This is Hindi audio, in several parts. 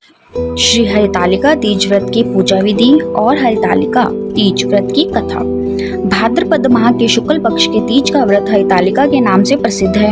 श्री हरितालिका तीज व्रत की पूजा विधि और हरितालिका तीज व्रत की कथा। भाद्रपद माह के शुक्ल पक्ष के तीज का व्रत हरितालिका के नाम से प्रसिद्ध है।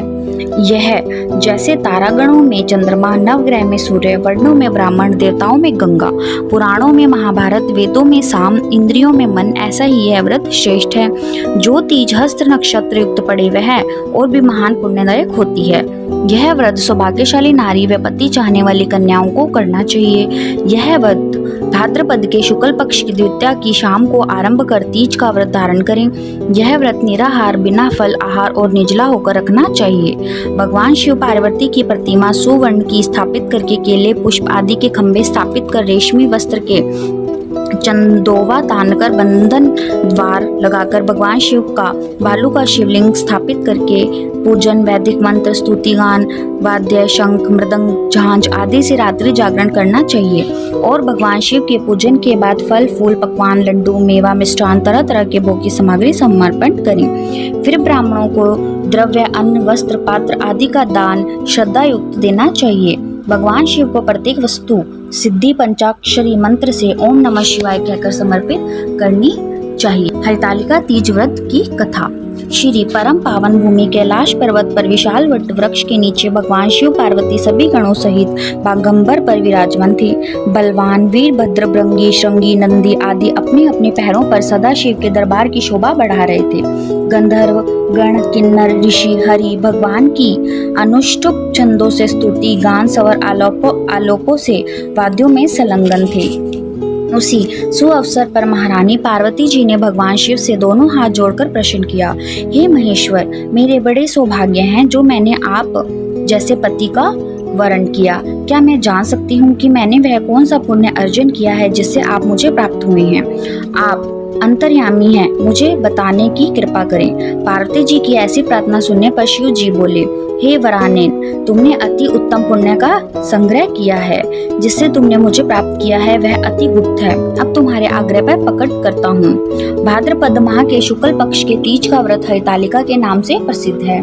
यह जैसे तारागणों में चंद्रमा, नवग्रह में सूर्य, वर्णों में ब्राह्मण, देवताओं में गंगा, पुराणों में महाभारत, वेदों में साम, इंद्रियों में मन, ऐसा ही यह व्रत श्रेष्ठ है। जो तीज हस्त नक्षत्र युक्त पड़े वह और भी महान पुण्यदायक होती है। यह व्रत सौभाग्यशाली नारी व पति चाहने वाली कन्याओं को करना चाहिए। यह व्रत भाद्रपद के शुक्ल पक्ष की द्वितीया की शाम को आरंभ कर तीज का व्रत धारण करें। यह व्रत निराहार, बिना फल आहार और निर्जला होकर रखना चाहिए। भगवान शिव पार्वती की प्रतिमा सुवर्ण की स्थापित करके केले, पुष्प आदि के खंभे स्थापित कर रेशमी वस्त्र के चंदोवा तानकर बंधन द्वार लगाकर भगवान शिव का बालू का शिवलिंग स्थापित करके पूजन, वैदिक मंत्र, स्तुति गान, वाद्य, शंख, मृदंग, झांझ आदि से रात्रि जागरण करना चाहिए। और भगवान शिव के पूजन के बाद फल, फूल, पकवान, लड्डू, मेवा, मिष्ठान, तरह तरह के भोग की सामग्री समर्पण करें। फिर ब्राह्मणों को द्रव्य, अन्न, वस्त्र, पात्र आदि का दान श्रद्धा युक्त देना चाहिए। भगवान शिव को प्रत्येक वस्तु सिद्धि पंचाक्षरी मंत्र से ओम नमः शिवाय कहकर समर्पित करनी चाहिए। हरितालिका तीज व्रत की कथा। श्री परम पावन भूमि कैलाश पर्वत पर विशाल वट वृक्ष के नीचे भगवान शिव पार्वती सभी गणों सहित बागंबर पर विराजमान थे। बलवान वीरभद्र, भृंगी, श्रृंगी, नंदी आदि अपने अपने पैरों पर सदा शिव के दरबार की शोभा बढ़ा रहे थे। गंधर्व गण, किन्नर, ऋषि, हरि भगवान की अनुष्टुप छंदों से स्तुति, गान, स्वर, आलोपों से वाद्यों में संलग्न थे। उसी सुअवसर पर महारानी पार्वती जी ने भगवान शिव से दोनों हाथ जोड़कर प्रश्न किया, हे महेश्वर, मेरे बड़े सौभाग्य हैं जो मैंने आप जैसे पति का वरण किया। क्या मैं जान सकती हूँ कि मैंने वह कौन सा पुण्य अर्जन किया है जिससे आप मुझे प्राप्त हुए हैं? आप अंतर्यामी हैं, मुझे बताने की कृपा करें। पार्वती जी की ऐसी प्रार्थना सुनने पर शिव जी बोले, हे वरानेन, तुमने अति उत्तम पुण्य का संग्रह किया है। जिससे तुमने मुझे प्राप्त किया है वह अति गुप्त है। अब तुम्हारे आग्रह पर प्रकट करता हूँ। भाद्रपद माह के शुक्ल पक्ष के तीज का व्रत हरितालिका के नाम से प्रसिद्ध है।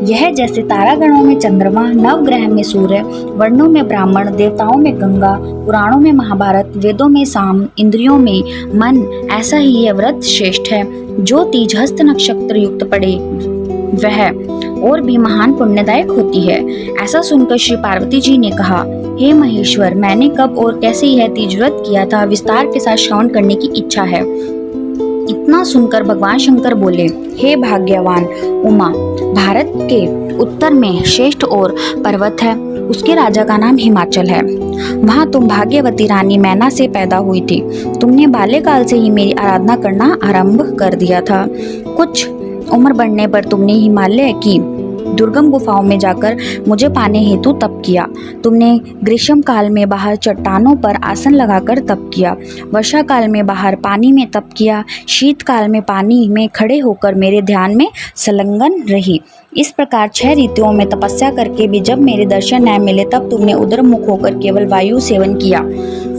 यह जैसे तारागणों में चंद्रमा, नवग्रह में सूर्य, वर्णों में ब्राह्मण, देवताओं में गंगा, पुराणों में महाभारत, वेदों में साम, इंद्रियों में मन, ऐसा ही यह व्रत श्रेष्ठ है। जो तीज हस्त नक्षत्र युक्त पड़े वह और भी महान पुण्यदायक होती है। ऐसा सुनकर श्री पार्वती जी ने कहा, हे महेश्वर, मैंने कब और कैसे यह तीज व्रत किया था, विस्तार के साथ श्रवण करने की इच्छा है। इतना सुनकर भगवान शंकर बोले, हे भाग्यवान उमा, भारत के उत्तर में श्रेष्ठ और पर्वत है, उसके राजा का नाम हिमाचल है। वहाँ तुम भाग्यवती रानी मैना से पैदा हुई थी। तुमने बाल्यकाल से ही मेरी आराधना करना आरंभ कर दिया था। कुछ उम्र बढ़ने पर तुमने हिमालय की दुर्गम गुफाओं में जाकर मुझे पाने हेतु तप किया। तुमने ग्रीष्म काल में बाहर चट्टानों पर आसन लगाकर तप किया, वर्षा काल में बाहर पानी में तप किया, शीत काल में पानी में खड़े होकर मेरे ध्यान में संलग्न रही। इस प्रकार 6 ऋतुओं में तपस्या करके भी जब मेरे दर्शन न मिले तब तुमने उधर मुख होकर केवल वायु सेवन किया।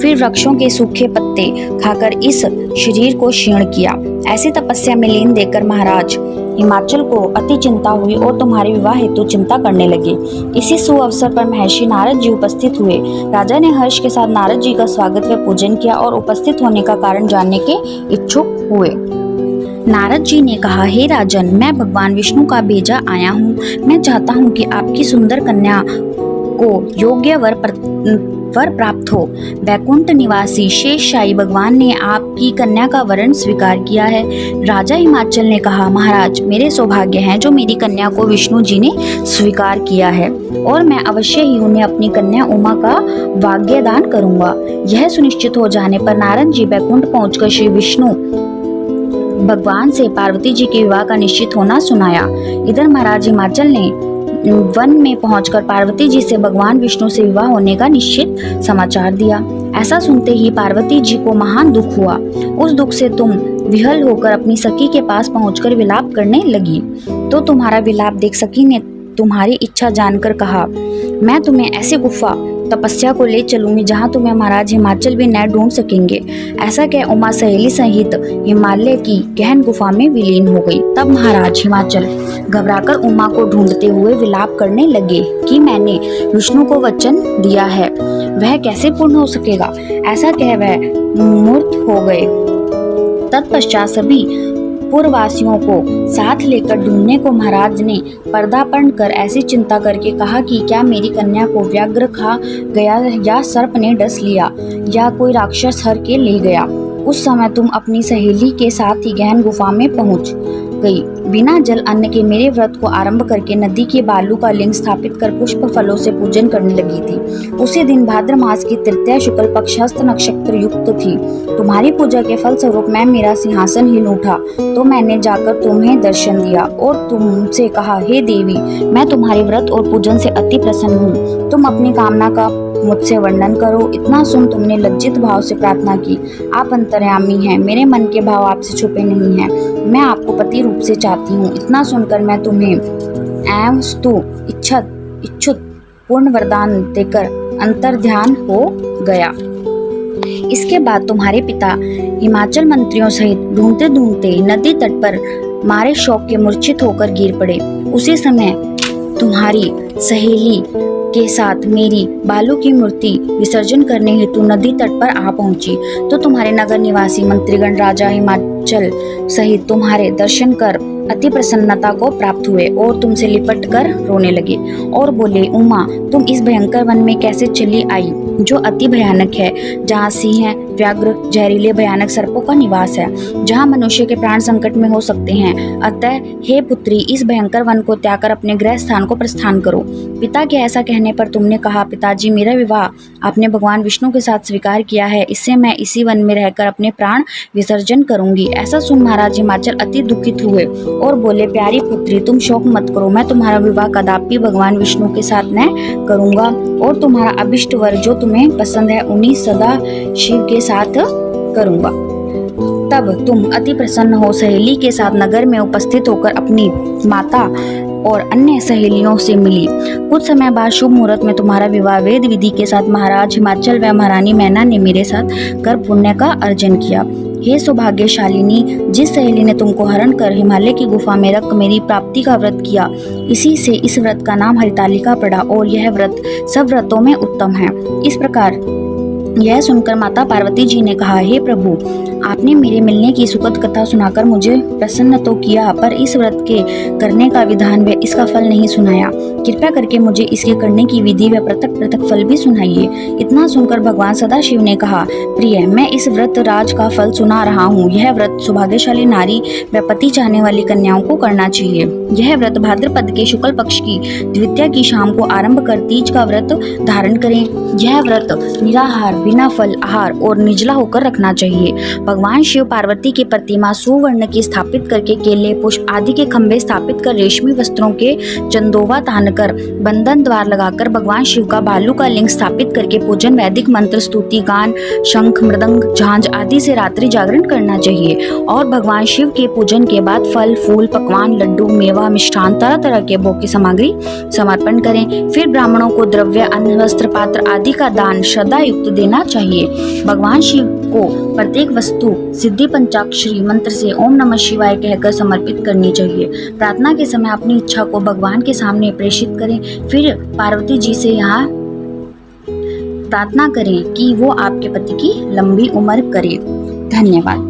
फिर वृक्षों के सूखे पत्ते खाकर इस शरीर को क्षीण किया। ऐसी तपस्या में लीन देखकर महाराज हिमाचल को अति चिंता हुई और तुम्हारे विवाह हेतु चिंता करने लगे। इसी सुअवसर पर महर्षि नारद जी उपस्थित हुए। राजा ने हर्ष के साथ नारद जी का स्वागत व पूजन किया और उपस्थित होने का कारण जानने के इच्छुक हुए। नारद जी ने कहा, हे राजन, मैं भगवान विष्णु का भेजा आया हूँ। मैं चाहता हूँ कि आपकी सुंदर कन्या को योग्य वर प्राप्त हो। वैकुंठ निवासी शेषशायी भगवान ने आपकी कन्या का वरण स्वीकार किया है। राजा हिमाचल ने कहा, महाराज, मेरे सौभाग्य हैं जो मेरी कन्या को विष्णु जी ने स्वीकार किया है और मैं अवश्य ही उन्हें अपनी कन्या उमा का भाग्यदान करूंगा। यह सुनिश्चित हो जाने पर नारद जी वैकुंठ पहुंचकर श्री विष्णु भगवान से पार्वती जी के विवाह का निश्चित होना सुनाया। इधर महाराज हिमाचल ने वन में पहुंचकर पार्वती जी से भगवान विष्णु से विवाह होने का निश्चित समाचार दिया। ऐसा सुनते ही पार्वती जी को महान दुख हुआ। उस दुख से तुम विहल होकर अपनी सखी के पास पहुंचकर विलाप करने लगी। तो तुम्हारा विलाप देख सखी ने तुम्हारी इच्छा जानकर कहा, मैं तुम्हें ऐसी गुफा तपस्या को ले चलूंगी जहाँ तुम्हें महाराज हिमाचल भी न ढूंढ सकेंगे। ऐसा कह उमा सहेली सहित हिमालय की गहन गुफा में विलीन हो गई। तब महाराज हिमाचल घबराकर उमा को ढूंढते हुए विलाप करने लगे कि मैंने विष्णु को वचन दिया है, वह कैसे पूर्ण हो सकेगा। ऐसा कह वह मूर्त हो गए। तत्पश्चात सभी पूर्ववासियों को साथ लेकर ढूंढने को महाराज ने पर्दापण कर ऐसी चिंता करके कहा कि क्या मेरी कन्या को व्याघ्र खा गया या सर्प ने डस लिया या कोई राक्षस हर के ले गया। उस समय तुम अपनी सहेली के साथ ही गहन गुफा में पहुंच गई। बिना जल अन्न के मेरे व्रत को आरंभ करके नदी के बालू का लिंग स्थापित कर पुष्प फलों से पूजन करने लगी थी। उसी दिन भाद्र मास की तृतीया शुक्ल पक्ष हस्त नक्षत्र युक्त थी। तुम्हारी पूजा के फल स्वरूप मैं मेरा सिंहासन हिल उठा तो मैंने जाकर तुम्हें दर्शन दिया और तुमसे कहा, हे देवी, मैं तुम्हारे व्रत और पूजन से अति प्रसन्न हूँ। तुम अपनी कामना का मुझसे वर्णन करो। इतना सुन तुमने लज्जित भाव से प्रार्थना की। आप अंतर्यामी हैं, मेरे मन के भाव आपसे छुपे नहीं हैं। मैं आपको पति रूप से चाहती हूँ। इतना सुनकर मैं तुम्हें एवं स्तु इच्छुत पूर्ण वरदान देकर अंतर्ध्यान हो गया। इसके बाद तुम्हारे पिता हिमाचल मंत्रियों सहित ढूंढते ढूंढते नदी तट पर मारे शौक के मूर्छित होकर गिर पड़े। उसी समय तुम्हारी सहेली के साथ मेरी बालू की मूर्ति विसर्जन करने हेतु नदी तट पर आ पहुंची तो तुम्हारे नगर निवासी मंत्रीगण राजा हिमाचल सहित तुम्हारे दर्शन कर अति प्रसन्नता को प्राप्त हुए और तुमसे लिपट कर रोने लगे और बोले, उमा, तुम इस भयंकर वन में कैसे चली आई जो अति भयानक है, जहाँ सिंह, व्याघ्र, जहरीले भयानक सर्पों का निवास है, जहाँ मनुष्य के प्राण संकट में हो सकते हैं। अतः हे पुत्री, इस भयंकर वन को त्याग कर अपने गृह स्थान को प्रस्थान करो। पिता के ऐसा कहने पर तुमने कहा, पिताजी, मेरा विवाह आपने भगवान विष्णु के साथ स्वीकार किया है, इससे मैं इसी वन में रहकर अपने प्राण विसर्जन करूंगी। ऐसा सुन महाराज हिमाचल अति दुखित हुए और बोले, प्यारी पुत्री, तुम शोक मत करो, मैं तुम्हारा विवाह कदापि भगवान विष्णु के साथ न करूंगा और तुम्हारा अभिष्ट वर जो तुम्हें पसंद है उन्हीं सदा शिव के साथ करूंगा। तब तुम अति प्रसन्न हो सहेली के साथ नगर में उपस्थित होकर अपनी माता और अन्य सहेलियों से मिली। कुछ समय बाद शुभ मुहूर्त में तुम्हारा विवाह वेद विधि के साथ महाराज हिमाचल व महारानी मैना ने मेरे साथ कर पुण्य का अर्जन किया। हे सौभाग्यशालिनी, जिस सहेली ने तुमको हरण कर हिमालय की गुफा में रख मेरी प्राप्ति का व्रत किया, इसी से इस व्रत का नाम हरितालिका पड़ा और यह व्रत सब व्रतों में उत्तम है। इस प्रकार यह सुनकर माता पार्वती जी ने कहा, हे प्रभु, आपने मेरे मिलने की सुखद कथा सुनाकर मुझे प्रसन्न तो किया, पर इस व्रत के करने का विधान व इसका फल नहीं सुनाया। कृपया करके मुझे इसके करने की विधि व पृथक पृथक फल भी सुनाइए। इतना सुनकर भगवान सदाशिव ने कहा, प्रिय, मैं इस व्रत राज का फल सुना रहा हूँ। यह व्रत सौभाग्यशाली नारी व पति चाहने वाली कन्याओं को करना चाहिए। यह व्रत भाद्रपद के शुक्ल पक्ष की द्वितीया की शाम को आरंभ कर तीज का व्रत धारण करें। यह व्रत निराहार, बिना फल आहार और निर्जला होकर रखना चाहिए। भगवान शिव पार्वती की प्रतिमा सुवर्ण की स्थापित करके केले, पुष्प आदि के खंभे स्थापित कर रेशमी वस्त्रों के चंदोवा तानकर बंधन द्वार लगाकर भगवान शिव का बालू का लिंग स्थापित करके पूजन, वैदिक मंत्र, स्तुति, गान, शंख, मृदंग, झांझ आदि से रात्रि जागरण करना चाहिए। और भगवान शिव के पूजन के बाद फल, फूल, पकवान, लड्डू, मेवा, मिष्ठान, तरह तरह के भोग की सामग्री समर्पण करें। फिर ब्राह्मणों को द्रव्य, अन्न, वस्त्र, पात्र आदि का दान श्रद्धा युक्त देना चाहिए। भगवान शिव को प्रत्येक वस्तु सिद्धि पंचाक्षरी मंत्र से ओम नमः शिवाय कहकर समर्पित करनी चाहिए। प्रार्थना के समय अपनी इच्छा को भगवान के सामने प्रेषित करें। फिर पार्वती जी से यहाँ प्रार्थना करें कि वो आपके पति की लंबी उम्र करे। धन्यवाद।